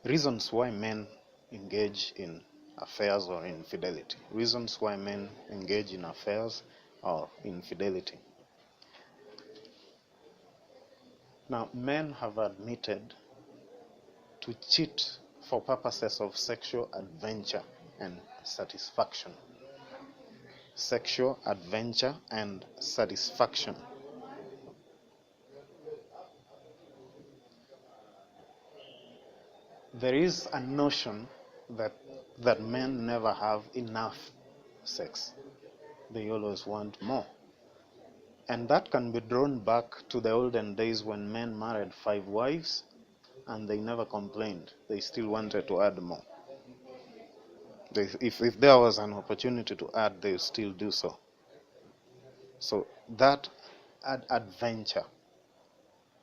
Reasons why men engage in affairs or infidelity. Reasons why men engage in affairs or infidelity. Now, men have admitted to cheat for purposes of sexual adventure and satisfaction. Sexual adventure and satisfaction. There is a notion that men never have enough sex. They always want more. And that can be drawn back to the olden days when men married 5 wives and they never complained. They still wanted to add more. If there was an opportunity to add, they would still do so. So that adventure,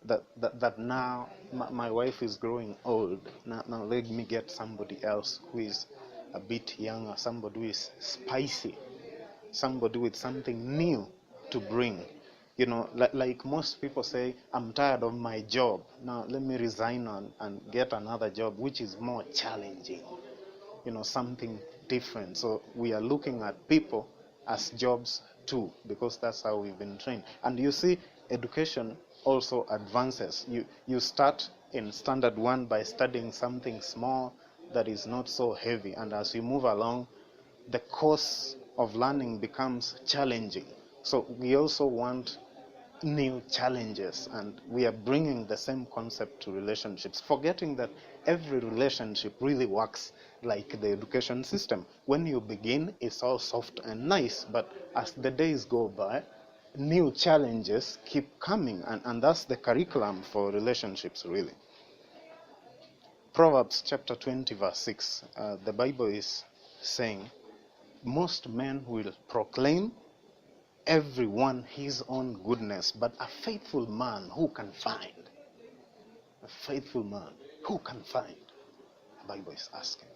that now my wife is growing old, now let me get somebody else who is a bit younger, somebody who is spicy, somebody with something new to bring. You know, like most people say, I'm tired of my job. Now let me resign and get another job which is more challenging. You know, something different. So we are looking at people as jobs too, because that's how we've been trained. And you see, education also advances. You start in standard 1 by studying something small that is not so heavy, and as you move along, the course of learning becomes challenging. So we also want new challenges, and we are bringing the same concept to relationships, forgetting that every relationship really works like the education system. When you begin, it's all soft and nice, but as the days go by, new challenges keep coming, and that's the curriculum for relationships, really. Proverbs chapter 20 verse 6, the Bible is saying, most men will proclaim everyone his own goodness, but a faithful man who can find? A faithful man who can find? The Bible is asking.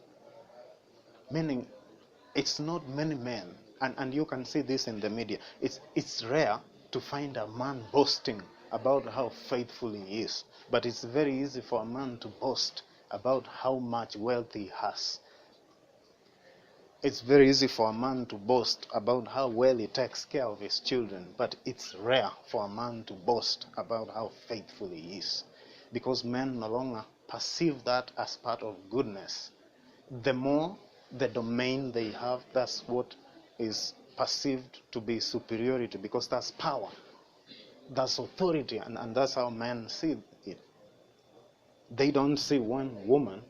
Meaning, it's not many men, and you can see this in the media. It's rare to find a man boasting about how faithful he is, but it's very easy for a man to boast about how much wealth he has. It's very easy for a man to boast about how well he takes care of his children, but it's rare for a man to boast about how faithful he is, because men no longer perceive that as part of goodness. The more the domain they have, that's what is perceived to be superiority, because that's power, that's authority, and that's how men see it. They don't see one woman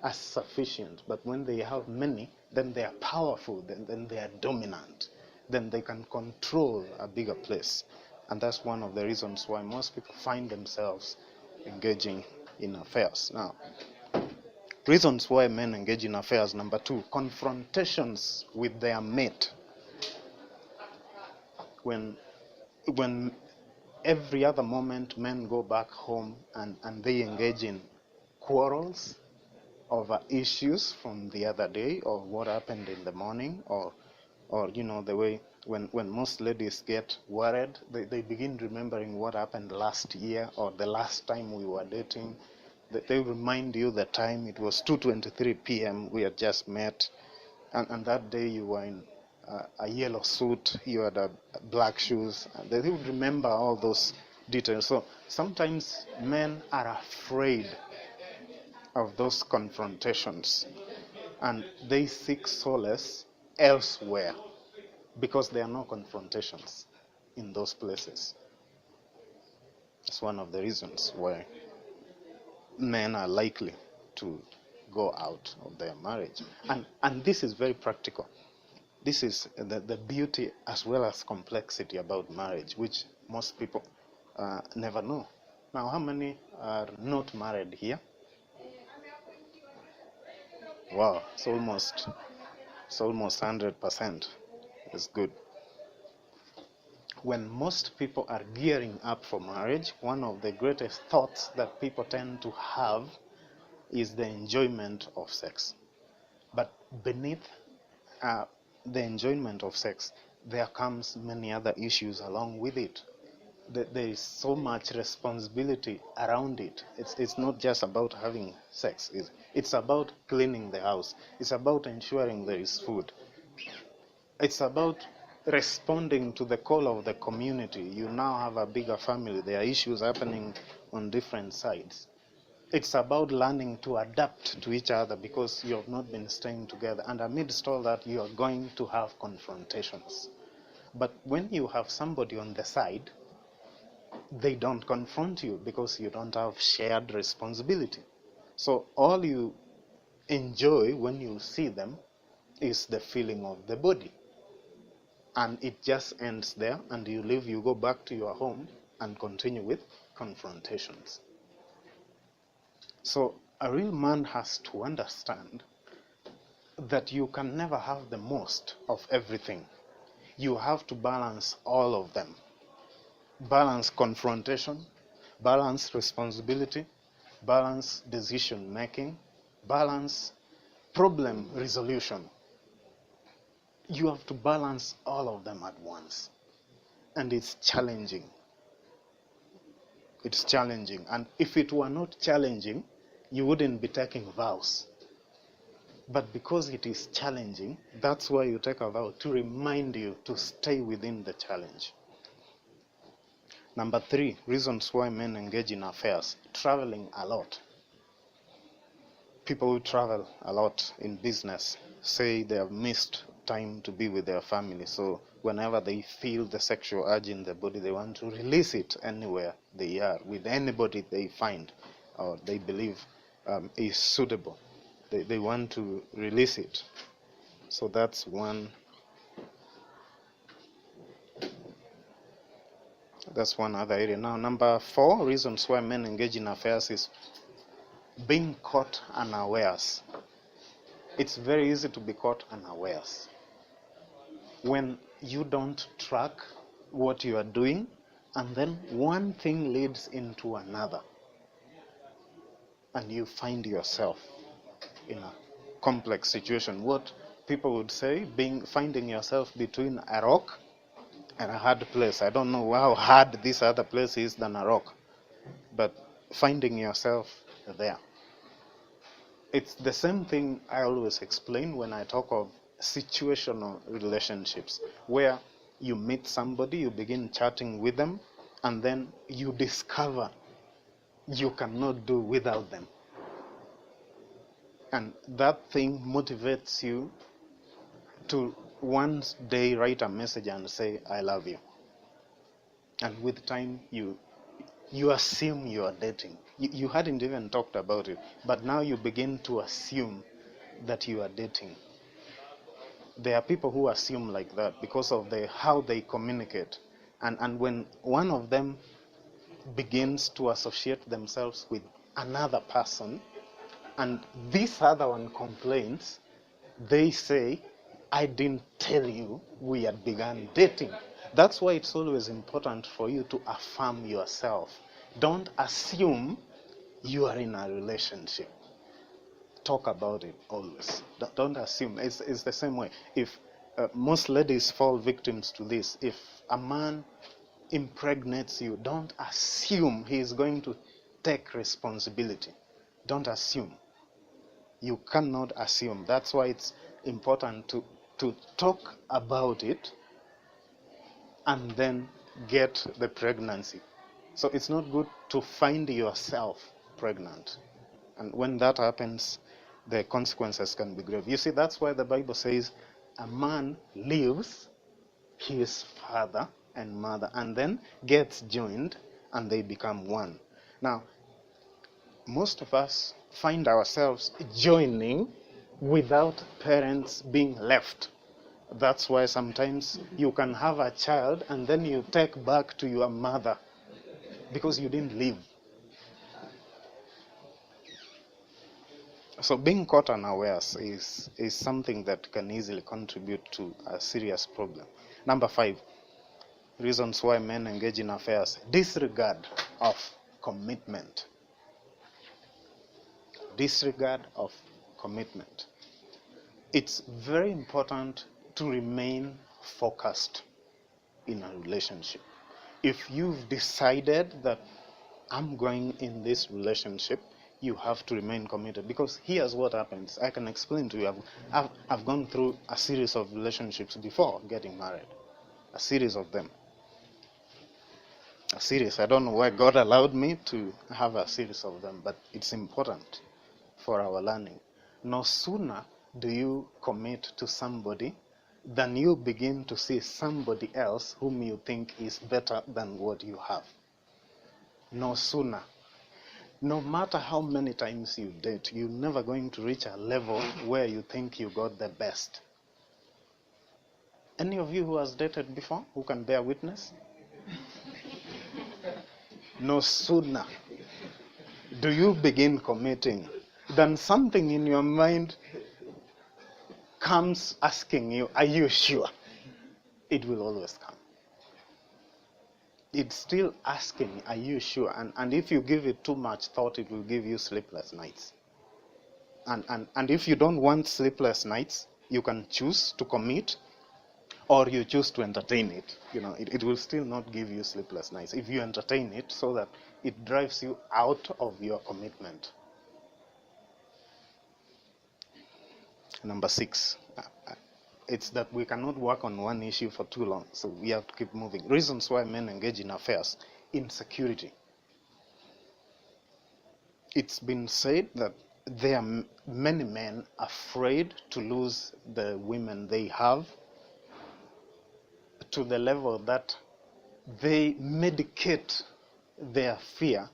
as sufficient, but when they have many, then they are powerful, then they are dominant, then they can control a bigger place. And that's one of the reasons why most people find themselves engaging in affairs. Now, reasons why men engage in affairs. Number 2, confrontations with their mate. When every other moment men go back home and they engage in quarrels over issues from the other day, or what happened in the morning, or you know, the way when most ladies get worried, they begin remembering what happened last year or the last time we were dating. They remind you the time. It was 2:23 p.m. we had just met, and that day you were in a yellow suit, you had black shoes. And they would remember all those details. So sometimes men are afraid of those confrontations, and they seek solace elsewhere because there are no confrontations in those places. It's one of the reasons why men are likely to go out of their marriage. And this is very practical. This is the beauty as well as complexity about marriage, which most people never know. Now, how many are not married here? Wow, it's almost 100%. It's good. When most people are gearing up for marriage, one of the greatest thoughts that people tend to have is the enjoyment of sex. But beneath the enjoyment of sex, there comes many other issues along with it. there is so much responsibility around it. It's not just about having sex. It's about cleaning the house. It's about ensuring there is food. It's about responding to the call of the community. You now have a bigger family. There are issues happening on different sides. It's about learning to adapt to each other because you have not been staying together. And amidst all that, you are going to have confrontations. But when you have somebody on the side, they don't confront you because you don't have shared responsibility. So all you enjoy when you see them is the feeling of the body. And it just ends there, and you leave, you go back to your home and continue with confrontations. So a real man has to understand that you can never have the most of everything. You have to balance all of them. Balance confrontation, balance responsibility, balance decision making, balance problem resolution. You have to balance all of them at once. And it's challenging. It's challenging. And if it were not challenging, you wouldn't be taking vows. But because it is challenging, that's why you take a vow, to remind you to stay within the challenge. Number 3, reasons why men engage in affairs. Traveling a lot. People who travel a lot in business say they have missed time to be with their family. So whenever they feel the sexual urge in their body, they want to release it anywhere they are, with anybody they find or they believe is suitable. They want to release it. So that's one other area. Now, number 4 reasons why men engage in affairs is being caught unawares. It's very easy to be caught unawares. When you don't track what you are doing, and then one thing leads into another, and you find yourself in a complex situation. What people would say, finding yourself between a rock and a hard place. I don't know how hard this other place is than a rock, but finding yourself there. It's the same thing I always explain when I talk of situational relationships, where you meet somebody, you begin chatting with them, and then you discover you cannot do without them. And that thing motivates you to one day write a message and say, I love you. And with time, you assume you are dating. You hadn't even talked about it, but now you begin to assume that you are dating. There are people who assume like that because of how they communicate. And when one of them begins to associate themselves with another person, and this other one complains, they say, I didn't tell you we had begun dating. That's why it's always important for you to affirm yourself. Don't assume you are in a relationship. Talk about it always. Don't assume. It's the same way. If most ladies fall victims to this, if a man impregnates you, don't assume he is going to take responsibility. Don't assume. You cannot assume. That's why it's important to talk about it and then get the pregnancy. So it's not good to find yourself pregnant. And when that happens, the consequences can be grave. You see, that's why the Bible says a man leaves his father and mother and then gets joined and they become one. Now, most of us find ourselves joining without parents being left. That's why sometimes you can have a child and then you take back to your mother because you didn't leave. So being caught unawares is something that can easily contribute to a serious problem. Number 5, reasons why men engage in affairs. Disregard of commitment. Disregard of commitment. It's very important to remain focused in a relationship. If you've decided that I'm going in this relationship, you have to remain committed. Because here's what happens. I can explain to you. I've gone through a series of relationships before getting married. A series of them. A series. I don't know why God allowed me to have a series of them, but it's important for our learning. No sooner do you commit to somebody than you begin to see somebody else whom you think is better than what you have. No sooner. No matter how many times you date, you're never going to reach a level where you think you got the best. Any of you who has dated before, who can bear witness? No sooner do you begin committing than something in your mind comes asking you, are you sure? It will always come. It's still asking, are you sure? And if you give it too much thought, it will give you sleepless nights. And if you don't want sleepless nights, you can choose to commit, or you choose to entertain it. It will still not give you sleepless nights if you entertain it so that it drives you out of your commitment. Number 6, it's that we cannot work on one issue for too long, so we have to keep moving. Reasons why men engage in affairs: insecurity. It's been said that there are many men afraid to lose the women they have, to the level that they medicate their fear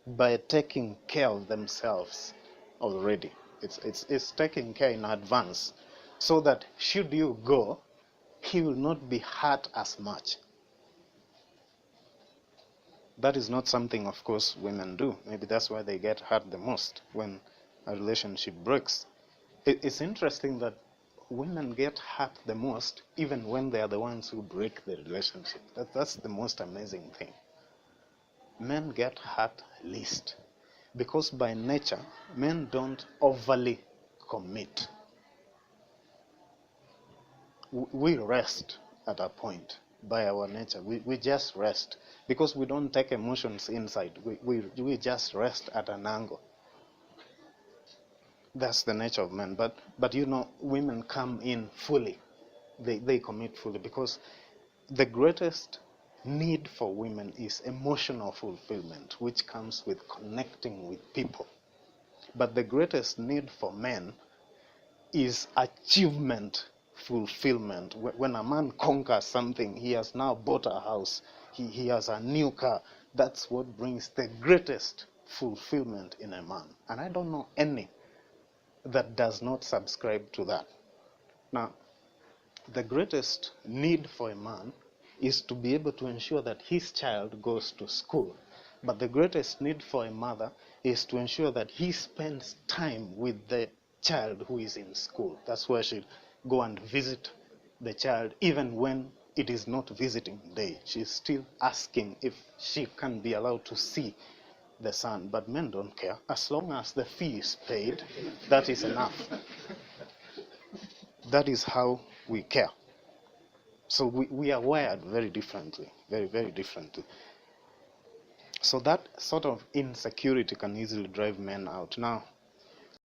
by taking care of themselves already. It's taking care in advance, so that should you go, he will not be hurt as much. That is not something, of course, women do. Maybe that's why they get hurt the most when a relationship breaks. It's interesting that women get hurt the most even when they are the ones who break the relationship. That's the most amazing thing. Men get hurt least because by nature, men don't overly commit. We rest at a point by our nature. We just rest because we don't take emotions inside. We just rest at an angle. That's the nature of men. But women come in fully. They commit fully because the greatest need for women is emotional fulfillment, which comes with connecting with people. But the greatest need for men is achievement fulfillment. When a man conquers something, he has now bought a house, he has a new car. That's what brings the greatest fulfillment in a man. And I don't know any that does not subscribe to that. Now, the greatest need for a man is to be able to ensure that his child goes to school. But the greatest need for a mother is to ensure that he spends time with the child who is in school. That's where she'll go and visit the child, even when it is not visiting day. She's still asking if she can be allowed to see the son. But men don't care. As long as the fee is paid, that is enough. That is how we care. So we are wired very differently, very, very differently. So that sort of insecurity can easily drive men out. Now,